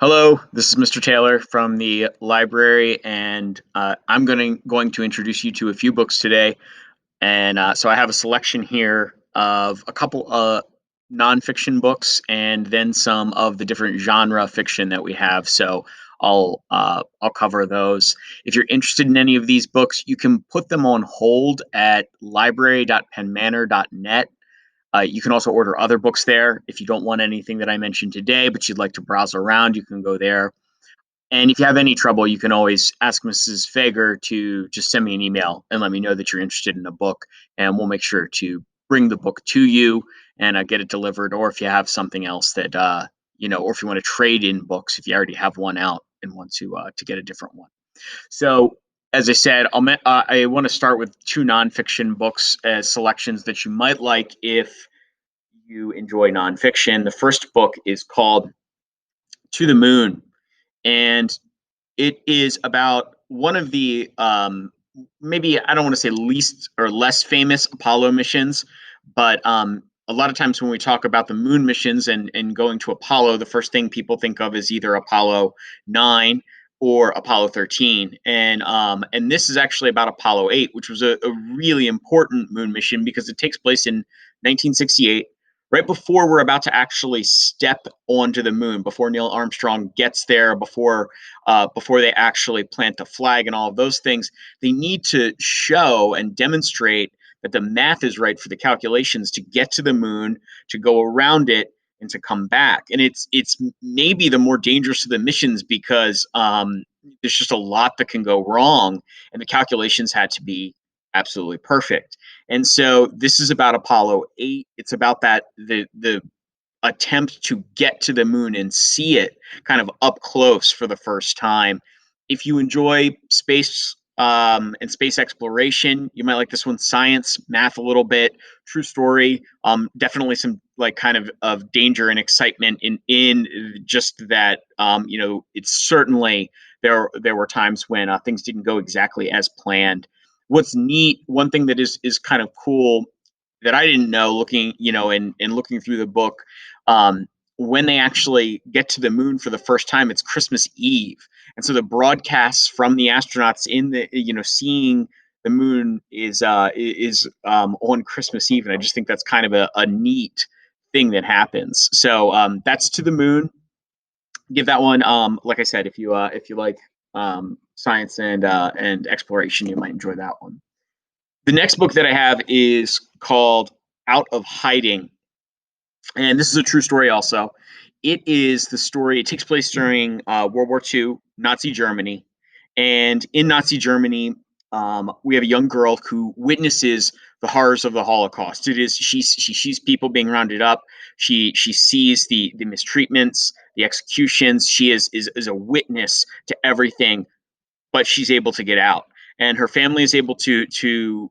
Hello, this is Mr. Taylor from the library, and I'm going to introduce you to a few books today. And so I have a selection here of a couple nonfiction books, and then some of the different genre fiction that we have. So I'll cover those. If you're interested in any of these books, you can put them on hold at library.penmanor.net. You can also order other books there. If you don't want anything that I mentioned today, but you'd like to browse around, you can go there. And if you have any trouble, you can always ask Mrs. Feger to just send me an email and let me know that you're interested in a book, and we'll make sure to bring the book to you and get it delivered. Or if you have something else that or if you want to trade in books, if you already have one out and want to get a different one. So, as I said, I want to start with two nonfiction books as selections that you might like if you enjoy nonfiction. The first book is called To the Moon, and it is about one of the maybe I don't want to say least or less famous Apollo missions, but a lot of times when we talk about the moon missions and going to Apollo, the first thing people think of is either Apollo 9 or Apollo 13, and this is actually about Apollo 8, which was a really important moon mission because it takes place in 1968, right before we're about to actually step onto the moon, before Neil Armstrong gets there, before they actually plant the flag and all of those things. They need to show and demonstrate that the math is right for the calculations to get to the moon, to go around it, and to come back. And it's maybe the more dangerous of the missions because there's just a lot that can go wrong, and the calculations had to be absolutely perfect. And so this is about Apollo 8. It's about that the attempt to get to the moon and see it kind of up close for the first time. If you enjoy space and space exploration, you might like this one. Science, math a little bit, true story. Definitely some like kind of danger and excitement in just that. It's certainly there were times when things didn't go exactly as planned. What's neat, one thing that is kind of cool that I didn't know looking, and looking through the book, um, when they actually get to the moon for the first time, it's Christmas Eve. And so the broadcasts from the astronauts in the, seeing the moon is on Christmas Eve. And I just think that's kind of a neat thing that happens. So that's To the Moon. Give that one, like I said, if you like science and exploration, you might enjoy that one. The next book that I have is called Out of Hiding, and this is a true story also. It is the story, it takes place during World War II, Nazi Germany. And in Nazi Germany, we have a young girl who witnesses the horrors of the Holocaust. She sees people being rounded up. She sees the mistreatments, the executions. She is a witness to everything, but she's able to get out, and her family is able to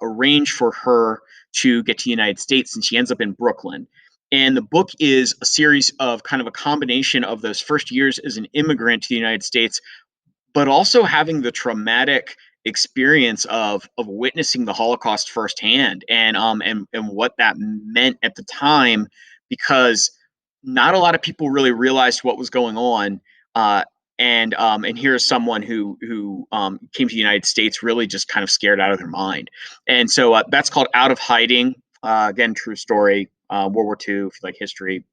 arrange for her to get to the United States, and she ends up in Brooklyn. And the book is a series of kind of a combination of those first years as an immigrant to the United States, but also having the traumatic experience of witnessing the Holocaust firsthand, and what that meant at the time, because not a lot of people really realized what was going on. And here's someone who came to the United States really just kind of scared out of their mind. And so that's called Out of Hiding. Again, true story. World War II, if you like history,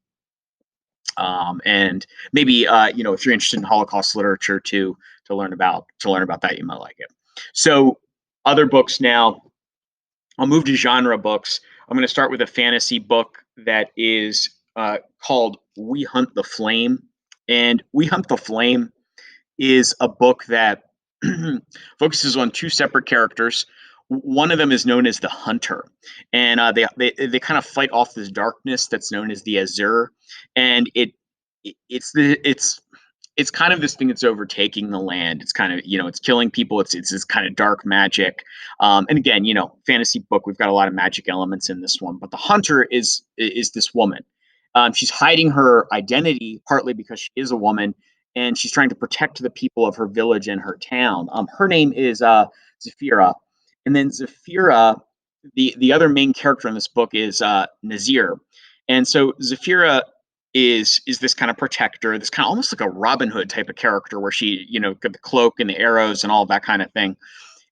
and maybe if you're interested in Holocaust literature to learn about that, you might like it. So other books now. I'll move to genre books. I'm going to start with a fantasy book that is called We Hunt the Flame. And We Hunt the Flame is a book that focuses on two separate characters. One of them is known as the Hunter, and they kind of fight off this darkness that's known as the Azure, and it's kind of this thing that's overtaking the land. It's kind of, it's killing people. It's this kind of dark magic. And again, fantasy book. We've got a lot of magic elements in this one. But the Hunter is this woman. She's hiding her identity partly because she is a woman, and she's trying to protect the people of her village and her town. Her name is Zafira, and then Zafira, the other main character in this book is Nazir, and so Zafira is this kind of protector, this kind of almost like a Robin Hood type of character, where she, got the cloak and the arrows and all that kind of thing.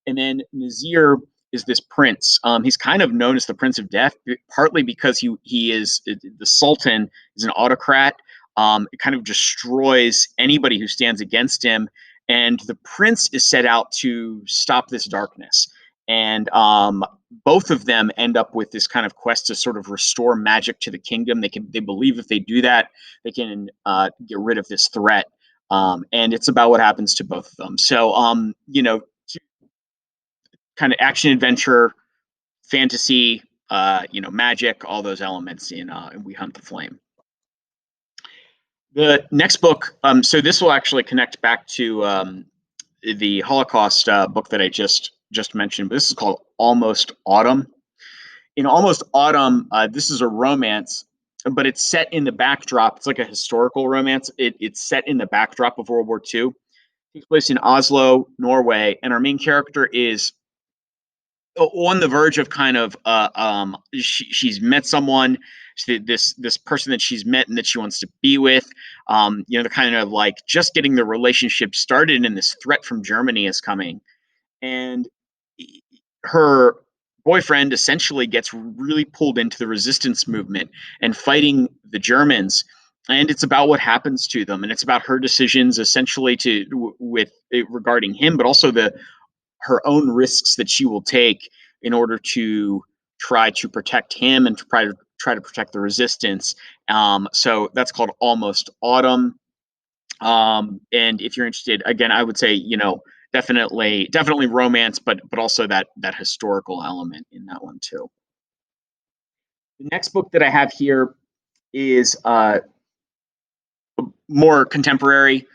And then Nazir is this prince. He's kind of known as the Prince of Death, partly because he is the Sultan is an autocrat. It kind of destroys anybody who stands against him, and the prince is set out to stop this darkness. And both of them end up with this kind of quest to sort of restore magic to the kingdom. They believe if they do that, they can get rid of this threat. And it's about what happens to both of them. So kind of action adventure, fantasy, magic, all those elements in We Hunt the Flame. The next book, so this will actually connect back to the Holocaust book that I just mentioned. But this is called Almost Autumn. In Almost Autumn, this is a romance, but it's set in the backdrop. It's like a historical romance. It's set in the backdrop of World War II. It takes place in Oslo, Norway, and our main character is on the verge of kind of she's met someone, this person that she's met and that she wants to be with. They're kind of like just getting the relationship started, and this threat from Germany is coming, and her boyfriend essentially gets really pulled into the resistance movement and fighting the Germans. And it's about what happens to them, and it's about her decisions essentially with regarding him, but also her own risks that she will take in order to try to protect him and to try to protect the resistance. So that's called Almost Autumn. And if you're interested, again, I would say definitely romance, but also that historical element in that one too. The next book that I have here is more contemporary,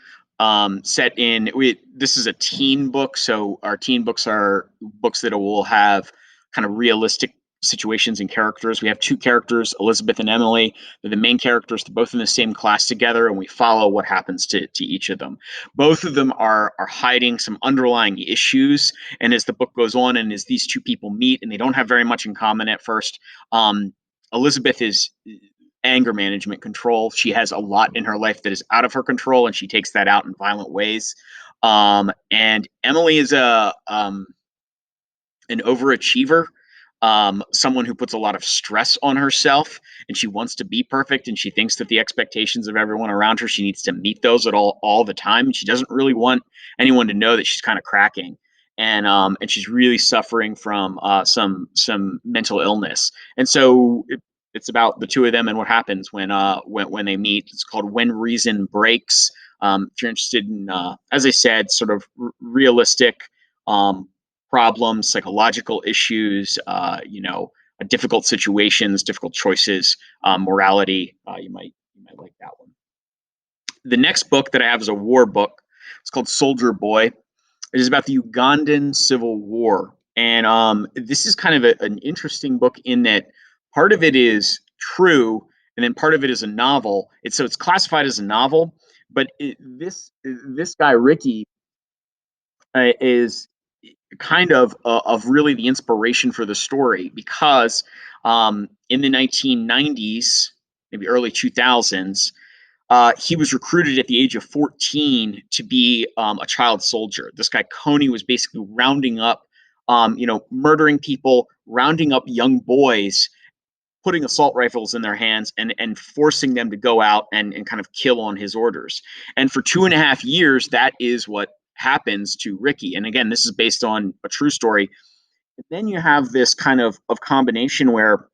set in this is a teen book, so our teen books are books that will have kind of realistic situations and characters. We have two characters, Elizabeth and Emily. They're the main characters. They're both in the same class together, and we follow what happens to each of them. Both of them are hiding some underlying issues, and as the book goes on, and as these two people meet, and they don't have very much in common at first. Elizabeth is anger management control. She has a lot in her life that is out of her control, and she takes that out in violent ways. And Emily is an overachiever, someone who puts a lot of stress on herself, and she wants to be perfect, and she thinks that the expectations of everyone around her, she needs to meet those at all the time, and she doesn't really want anyone to know that she's kind of cracking. And she's really suffering from some mental illness, and so it's about the two of them and what happens when they meet. It's called When Reason Breaks. If you're interested in, as I said, sort of realistic problems, psychological issues, difficult situations, difficult choices, morality, you might like that one. The next book that I have is a war book. It's called Soldier Boy. It is about the Ugandan Civil War, and this is kind of an interesting book in that part of it is true, and then part of it is a novel. It's classified as a novel, but this guy Ricky is kind of really the inspiration for the story, because in the 1990s, maybe early 2000s, he was recruited at the age of 14 to be a child soldier. This guy Coney was basically rounding up, murdering people, rounding up young boys, putting assault rifles in their hands, and forcing them to go out and kind of kill on his orders. And for 2.5 years, that is what happens to Ricky. And again, this is based on a true story. And then you have this kind of combination where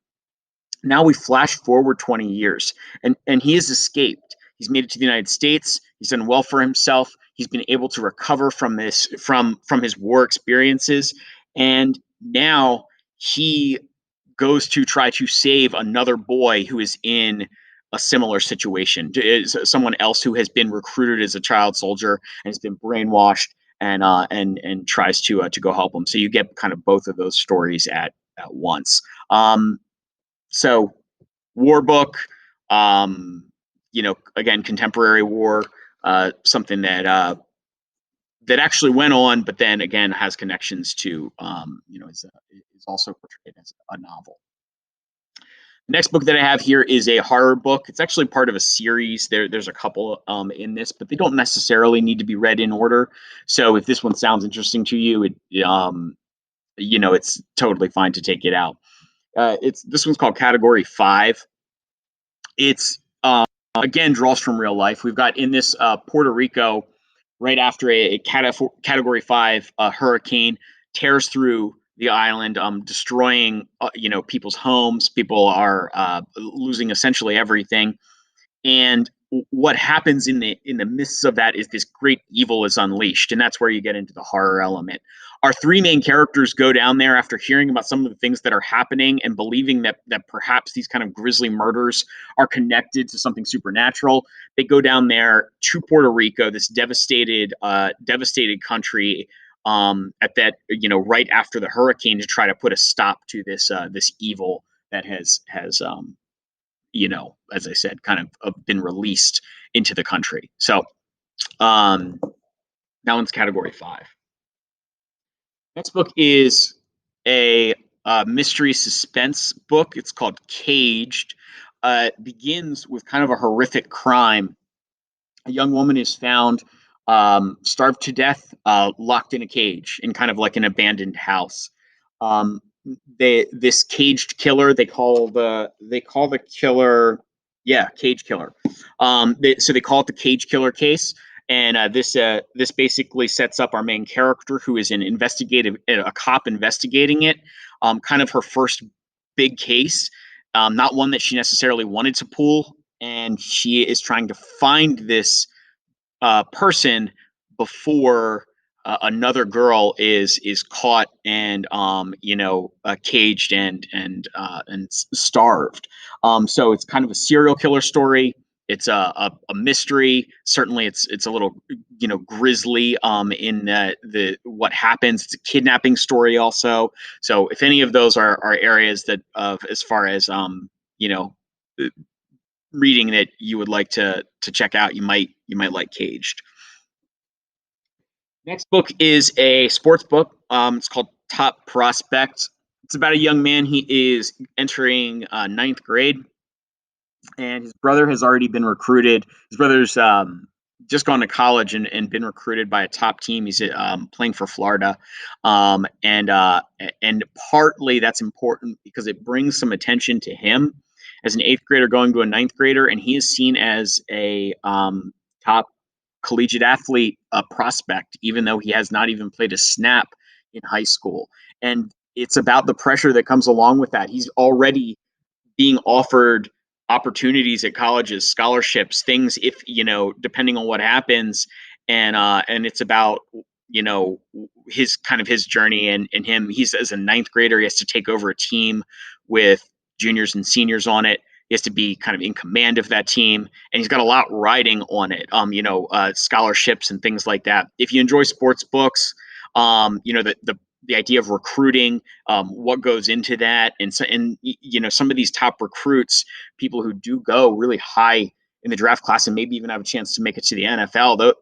now we flash forward 20 years, and he has escaped. He's made it to the United States. He's done well for himself. He's been able to recover from his war experiences, and now he goes to try to save another boy who is in a similar situation. Is someone else who has been recruited as a child soldier and has been brainwashed, and tries to go help him. So you get kind of both of those stories at once. So war book, again, contemporary war, something that actually went on, but then again has connections to, is also portrayed as a novel. Next book that I have here is a horror book. It's actually part of a series. There's a couple in this, but they don't necessarily need to be read in order. So if this one sounds interesting to you, it's totally fine to take it out. It's This one's called Category 5. It's again draws from real life. We've got in this Puerto Rico right after a Category 5 hurricane tears through the island, destroying people's homes. People are losing essentially everything, and what happens in the midst of that is this great evil is unleashed, and that's where you get into the horror element. Our three main characters go down there after hearing about some of the things that are happening and believing that perhaps these kind of grisly murders are connected to something supernatural. They go down there to Puerto Rico, this devastated country, at that right after the hurricane, to try to put a stop to this evil that has as I said, kind of been released into the country. So um, that one's Category 5. Next book is a mystery suspense book. It's called Caged. It begins with kind of a horrific crime. A young woman is found starved to death, locked in a cage in kind of like an abandoned house. Um, this caged killer, they call the killer, yeah, cage killer. So they call it the cage killer case. And this basically sets up our main character, who is a cop investigating it. Kind of her first big case, not one that she necessarily wanted to pull, and she is trying to find this person before another girl is caught and caged and starved. So it's kind of a serial killer story. It's a mystery. Certainly, it's a little grisly in the what happens. It's a kidnapping story also. So if any of those are areas that of as far as you know reading that you would like to check out, you might like Caged. Next book is a sports book. It's called Top Prospect. It's about a young man. He is entering ninth grade, and his brother has already been recruited. His brother's just gone to college and been recruited by a top team. He's playing for Florida, and partly that's important because it brings some attention to him as an eighth grader going to a ninth grader, and he is seen as a top collegiate athlete prospect, even though he has not even played a snap in high school. And it's about the pressure that comes along with that. He's already being offered opportunities at colleges, scholarships, things if depending on what happens, and it's about his journey and him. He's as a ninth grader, he has to take over a team with juniors and seniors on it. He has to be kind of in command of that team, and he's got a lot riding on it. Scholarships and things like that. If you enjoy sports books, the idea of recruiting, what goes into that, and some of these top recruits, people who do go really high in the draft class and maybe even have a chance to make it to the NFL.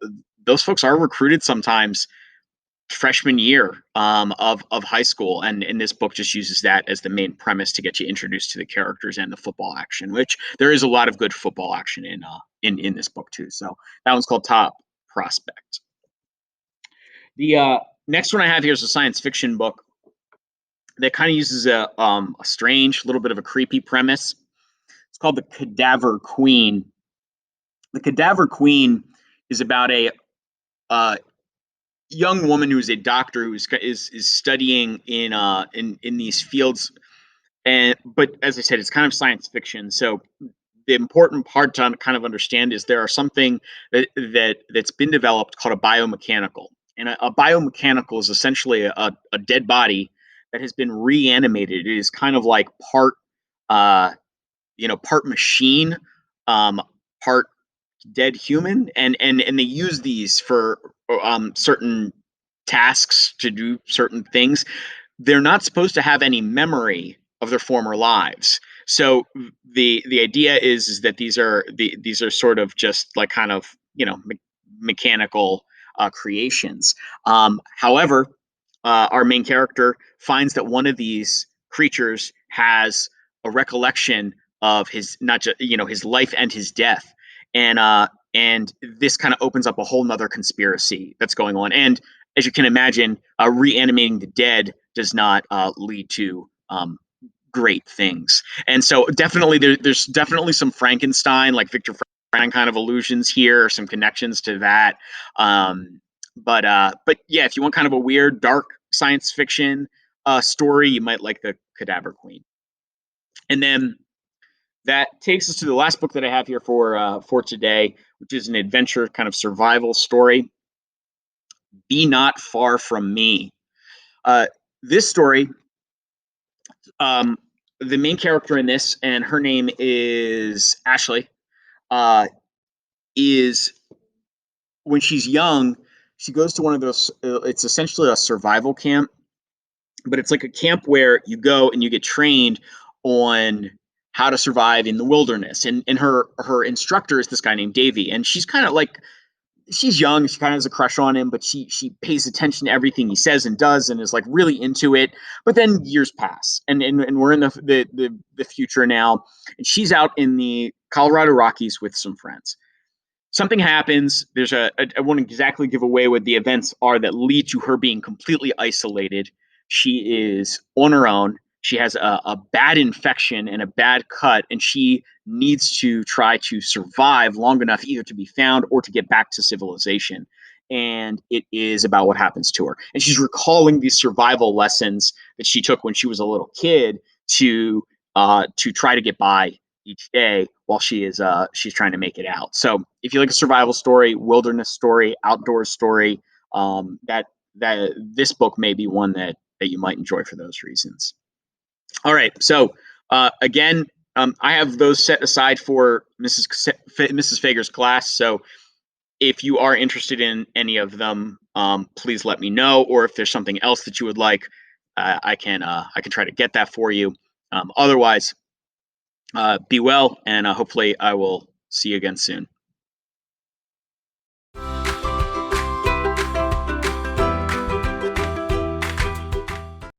Those folks are recruited sometimes freshman year of high school, and this book just uses that as the main premise to get you introduced to the characters and the football action, which there is a lot of good football action in this book too. So that one's called Top Prospect. The next one I have here is a science fiction book that kind of uses a strange, little bit of a creepy premise. It's called The Cadaver Queen. The Cadaver Queen is about a young woman who's a doctor who is studying in these fields, but as I said, it's kind of science fiction. So the important part to kind of understand is there are something that's been developed called a biomechanical, and a biomechanical is essentially a dead body that has been reanimated. It is kind of like uh, part machine, part dead human, and they use these for certain tasks to do certain things. They're not supposed to have any memory of their former lives. So the idea is that these are sort of just like kind of mechanical creations. However, our main character finds that one of these creatures has a recollection of his, not just, his life and his death, and this kind of opens up a whole nother conspiracy that's going on. And as you can imagine, reanimating the dead does not lead to great things. And so definitely there's definitely some Frankenstein, like Victor Frankenstein kind of allusions here, some connections to that. But yeah, if you want kind of a weird, dark science fiction story, you might like the Cadaver Queen. And then that takes us to the last book that I have here for today, which is an adventure kind of survival story. Be Not Far From Me. This story, um, the main character in this, and her name is Ashley, uh, is when she's young, she goes to one of those. It's essentially a survival camp, but it's like a camp where you go and you get trained on how to survive in the wilderness. And her instructor is this guy named Davy, and she's kind of like, she's young, she kind of has a crush on him, but she pays attention to everything he says and does, and is like really into it. But then years pass, and we're in the future now, and she's out in the Colorado Rockies with some friends. Something happens. I won't exactly give away what the events are that lead to her being completely isolated. She is on her own. She has a bad infection and a bad cut, and she needs to try to survive long enough either to be found or to get back to civilization. And it is about what happens to her. And she's recalling these survival lessons that she took when she was a little kid to try to get by each day while she's trying to make it out. So if you like a survival story, wilderness story, outdoor story, that this book may be one that you might enjoy for those reasons. All right, so again, I have those set aside for Mrs. Feger's class. So if you are interested in any of them, please let me know. Or if there's something else that you would like, I can try to get that for you. Otherwise, be well, and hopefully I will see you again soon.